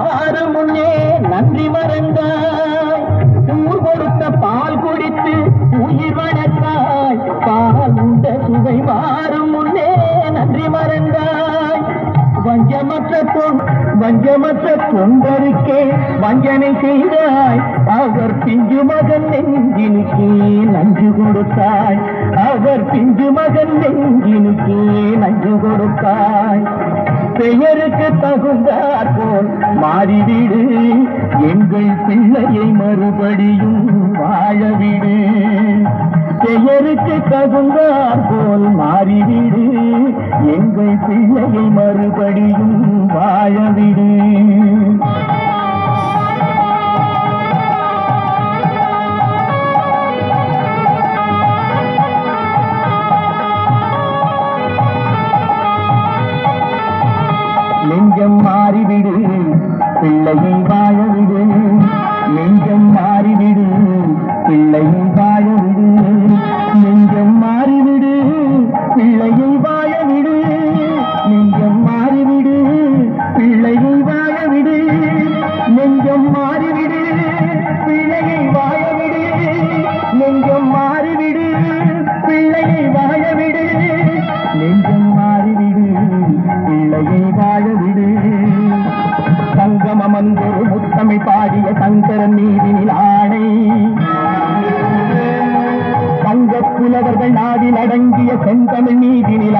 மாறும் முன்னே நன்றி மறந்தாய். ஊர் கொடுத்த பால் குடித்து உயிர் வளர்த்தாய். பால் உண்ட சுவை மாறும் முன்னே நன்றி மறந்தாய். வஞ்சமற்ற தொண்டருக்கே வஞ்சனை செய்தாய். அவர் பிஞ்சு மகன் நெஞ்சினுக்கே நஞ்சு கொடுத்தாய். அவர் பிஞ்சு மகன் நெஞ்சினுக்கே நஞ்சு கொடுத்தாய். பெயருக்கு தகுந்தாற் போல் மாறிவிடு. எங்கள் பிள்ளையை மறுபடியும் வாழவிடு. பெயருக்கு தகுந்தாற் போல் மாறிவிடு. எங்கள் பிள்ளையை மறுபடியும் வாழவிடு. நெஞ்சம் மாறிவிடு, பிள்ளையை வாழவிடு. நெஞ்சம் மாறிவிடு, பிள்ளையை வாழவிடு. நெஞ்சம் மாறிவிடு, பிள்ளையை வாழவிடு. நெஞ்சம் மாறிவிடு, பிள்ளையை வாழவிடு. நெஞ்சம் மாறிவிடு, பிள்ளையை வாழவிடு. நெஞ்சம் மாறிவிடு, பிள்ளையை வாழவிடு. நெஞ்சம் மாறிவிடு, பிள்ளையை வாழவிடு. சங்கமமந்தொரு முத்தமிழ் பாடிய சங்கரன் மீதினில் ஆணை. சங்கப் புலவர்கள் நாடில் அடங்கிய செந்தமிழ் மீதினில்